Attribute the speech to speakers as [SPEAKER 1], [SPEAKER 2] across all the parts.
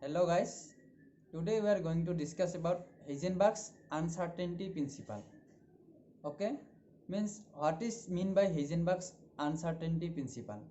[SPEAKER 1] Hello guys, today we are going to discuss about Heisenberg's uncertainty principle. Okay, means what is mean by Heisenberg's uncertainty principle,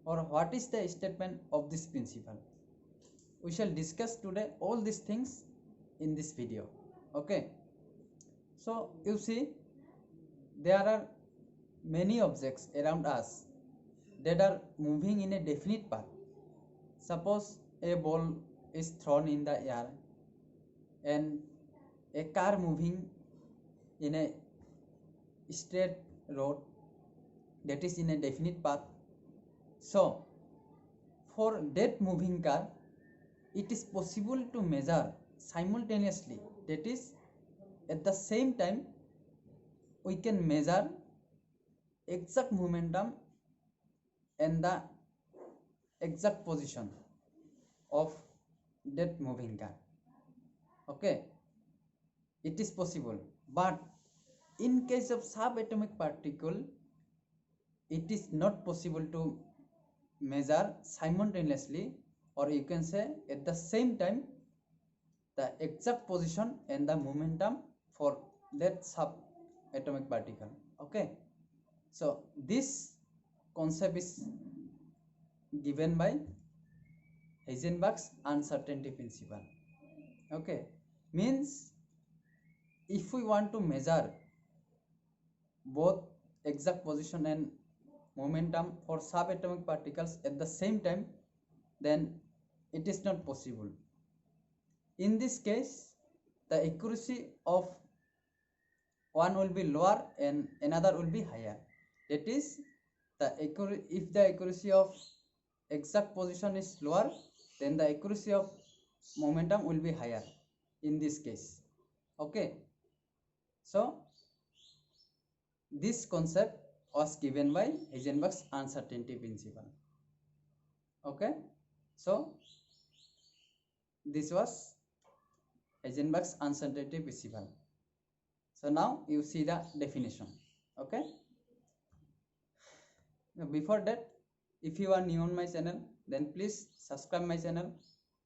[SPEAKER 1] or what is the statement of this principle? We shall discuss today all these things in this video. Okay, so you see there are many objects around us that are moving in a definite path. Suppose a ball is thrown in the air and a car moving in a straight road that is in a definite path. So for that moving car, it is possible to measure simultaneously, that is at the same time we can measure exact momentum and the exact position of that moving car. Okay, it is possible, but in case of subatomic particle it is not possible to measure simultaneously, or you can say at the same time, the exact position and the momentum for that subatomic particle. Okay, so this concept is given by Heisenberg's uncertainty principle. Okay, means if we want to measure both exact position and momentum for subatomic particles at the same time, then it is not possible. In this case, the accuracy of one will be lower and another will be higher. That is, if the accuracy of exact position is lower, then the accuracy of momentum will be higher in this case. Okay, so this concept was given by Heisenberg's uncertainty principle. Okay, so this was Heisenberg's uncertainty principle. So now you see the definition. Okay, now before that, if you are new on my channel, then please subscribe my channel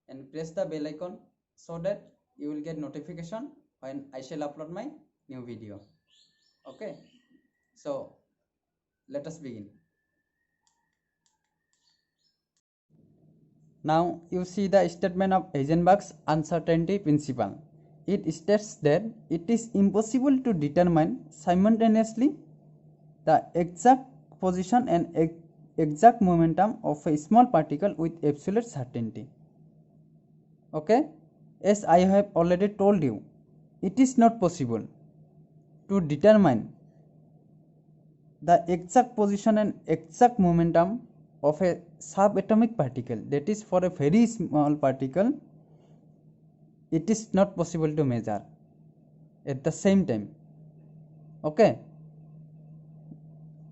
[SPEAKER 1] and press the bell icon so that you will get notification when I shall upload my new video. Okay, so let us begin. Now you see the statement of Heisenberg's uncertainty principle. It states that it is impossible to determine simultaneously the exact position and exact momentum of a small particle with absolute certainty. Okay, as I have already told you, it is not possible to determine the exact position and exact momentum of a subatomic particle. That is, for a very small particle, it is not possible to measure at the same time. Okay,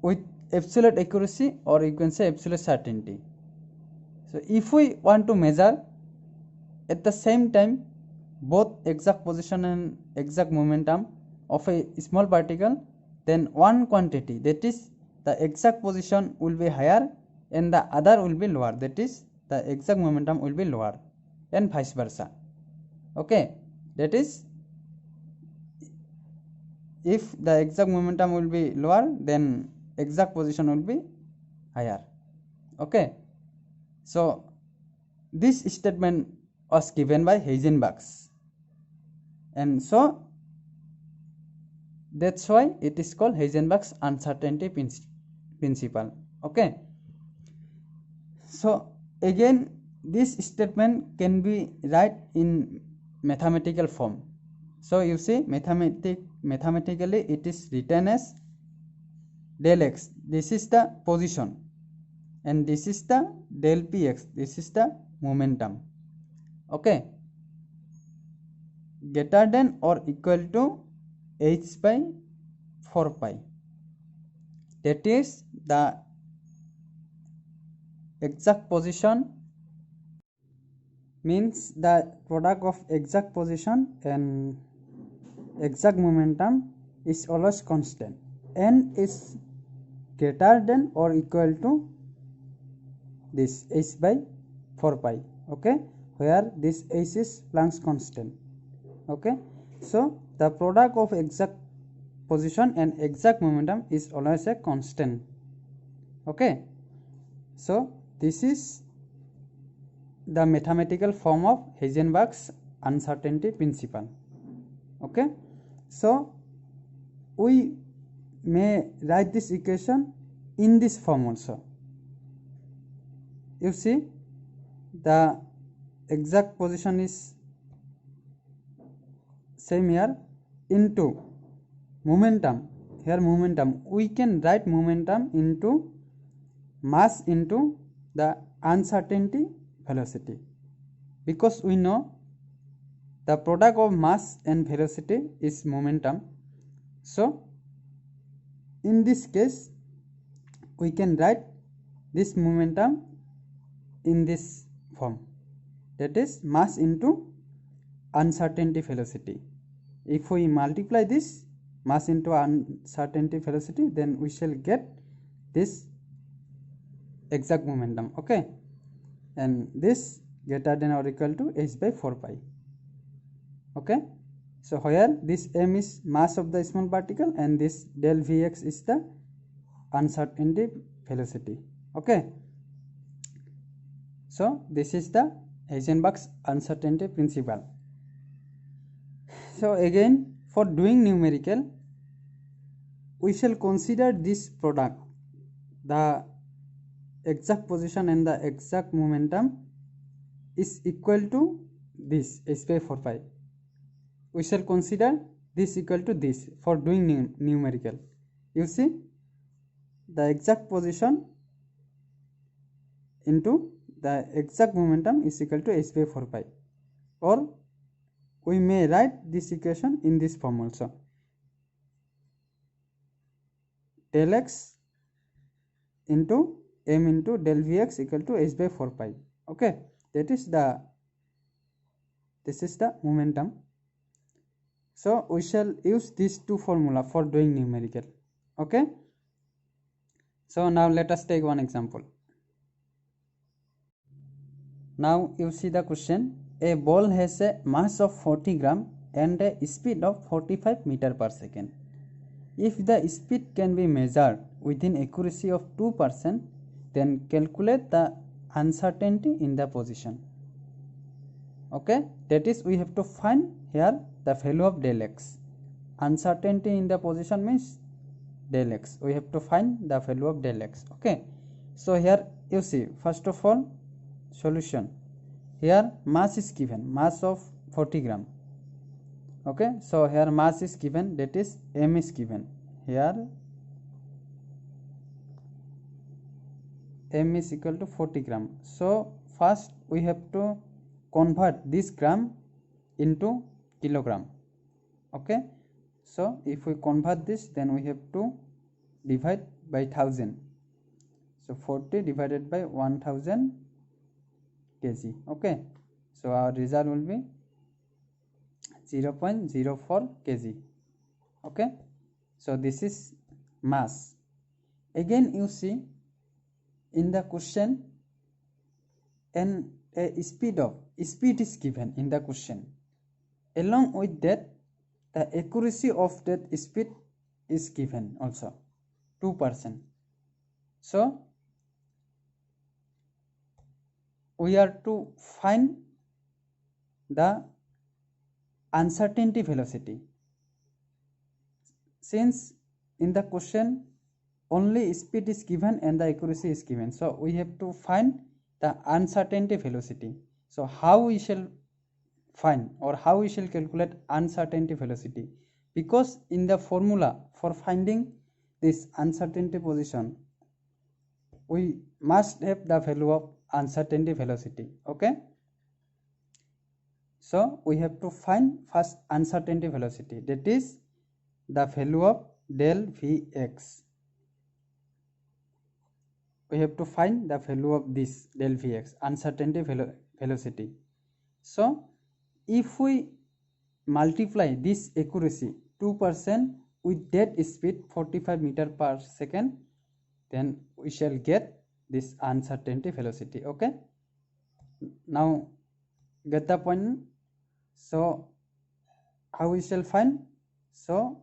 [SPEAKER 1] with absolute accuracy, or you can say absolute certainty. So if we want to measure at the same time both exact position and exact momentum of a small particle, then one quantity, that is the exact position, will be higher and the other will be lower, that is the exact momentum will be lower, and vice versa. Okay, that is, if the exact momentum will be lower, then exact position will be higher. Okay, so this statement was given by Heisenberg's, and so that's why it is called Heisenberg's uncertainty principle. Okay, so again this statement can be write in mathematical form. So you see, mathematically it is written as del x, this is the position, and this is the del px, this is the momentum. Okay, greater than or equal to h by 4 pi, that is the exact position, means the product of exact position and exact momentum is always constant, and is greater than or equal to this h by 4 pi. Okay,
[SPEAKER 2] where this h is Planck's constant. Okay, so the product of exact position and exact momentum is always a constant. Okay, so this is the mathematical form of Heisenberg's uncertainty principle. Okay, so we may write this equation in this form also. You see, the exact position is same here into momentum. Here momentum, we can write momentum into mass into the uncertainty velocity, because we know the product of mass and velocity is momentum. So in this case we can write this momentum in this form, that is mass into uncertainty velocity. If we multiply this mass into uncertainty velocity, then we shall get this exact momentum. Okay, and this greater than or equal to h by 4 pi. Okay, so where this m is mass of the small particle and this del Vx is the uncertainty velocity. Okay, so this is the Heisenberg's uncertainty principle. So again, for doing numerical, we shall consider this product, the exact position and the exact momentum is equal to this h by 4 pi. We shall consider this equal to this for doing numerical. You see, the exact position into the exact momentum is equal to h by 4 pi, or we may write this equation in this form also. Del x into m into del Vx equal to h by 4 pi. Okay, this is the momentum. So we shall use these two formula for doing numerical. Okay, so now let us take one example. Now you see the question. A ball has a mass of 40 gram and a speed of 45 meter per second. If the speed can be measured within accuracy of 2%, then calculate the uncertainty in the position. Okay, that is, we have to find here the value of del x. Uncertainty in the position means del x. We have to find the value of del x. Okay, so here you see, first of all, solution. Here mass is given, mass of 40 gram. Okay, so here mass is given, that is m is given. Here m is equal to 40 gram. So first we have to convert this gram into kilogram. Okay, so if we convert this, then we have to divide by 1000. So 40 divided by 1000 kg. Okay, so our result will be 0.04 kg. Okay, so this is mass. Again you see, in the question, and a speed is given in the question. Along with that, the accuracy of that speed is given also, 2%. So we are to find the uncertainty velocity. Since in the question only speed is given and the accuracy is given, so we have to find the uncertainty velocity. So how we shall find, or how we shall calculate uncertainty velocity? Because in the formula for finding this uncertainty position, we must have the value of uncertainty velocity. Okay, so we have to find first uncertainty velocity, that is the value of del Vx. We have to find the value of this del Vx, uncertainty velocity. So if we multiply this accuracy 2% with that speed 45 meter per second, then we shall get this uncertainty velocity. Okay, now get the point? So how we shall find? So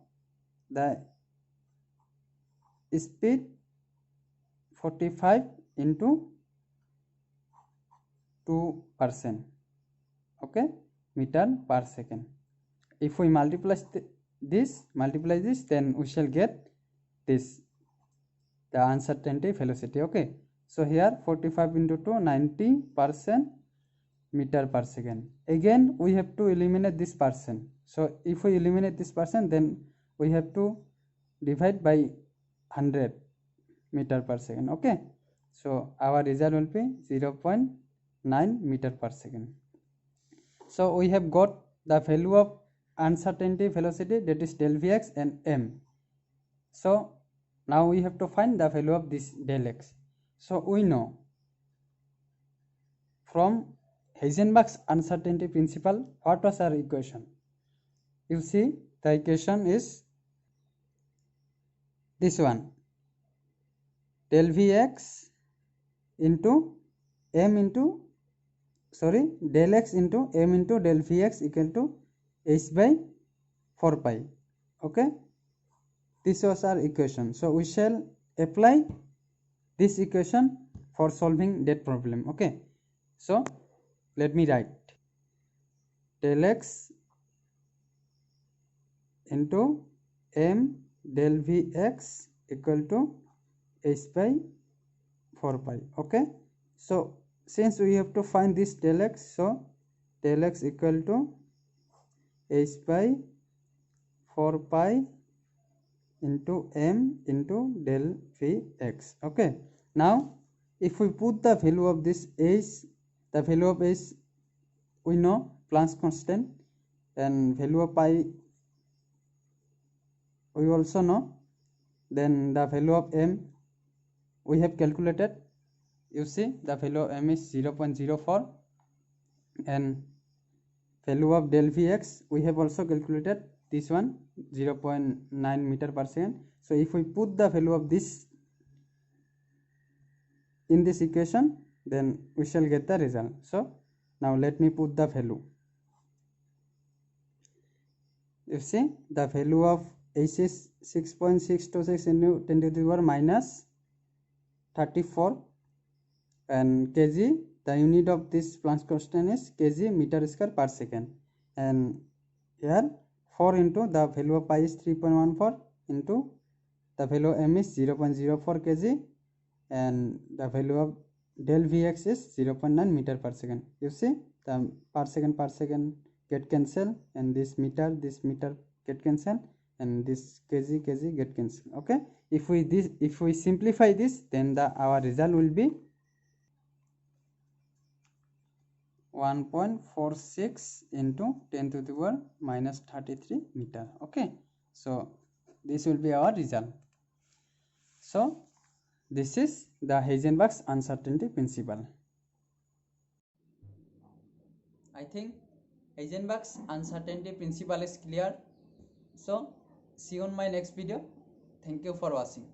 [SPEAKER 2] the speed 45 into 2%, okay, meter per second. If we multiply this, then we shall get this, the uncertainty velocity. Okay, so here 45 into 2, 90% meter per second. Again we have to eliminate this percent. So if we eliminate this percent, then we have to divide by 100 meter per second. Okay, so our result will be 0.9 meter per second. So we have got the value of uncertainty velocity, that is del Vx and m. So now we have to find the value of this del x. So we know from Heisenberg's uncertainty principle, what was our equation? You see, the equation is this one, del Vx into m into, sorry, del x into m into del Vx equal to h by 4 pi. Okay, this was our equation. So we shall apply this equation for solving that problem. Okay, so let me write del x into m del Vx equal to h by 4 pi. Okay, so since we have to find this del x, so del x equal to h by 4 pi into m into del Vx. Okay, now if we put the value of this h, the value of h we know, Planck's constant, and value of pi we also know, then the value of m we have calculated. You see, the value of m is 0.04, and value of del Vx we have also calculated, this one 0.9 meter per second. So if we put the value of this in this equation, then we shall get the result. So now let me put the value. You see, the value of h is 6.626 into 10 to the power minus 34, and kg, the unit of this Planck's constant is kg meter square per second, and here 4 into the value of pi is 3.14 into the value of m is 0.04 kg, and the value of del Vx is 0.9 meter per second. You see, the per second get cancelled, and this meter get cancelled, and this kg get cancelled. Okay, if we simplify this, then our result will be 1.46 into 10 to the power minus 33 meter. Okay, so this will be our result. So this is the Heisenberg's uncertainty principle.
[SPEAKER 1] I think Heisenberg's uncertainty principle is clear. So see you on my next video. Thank you for watching.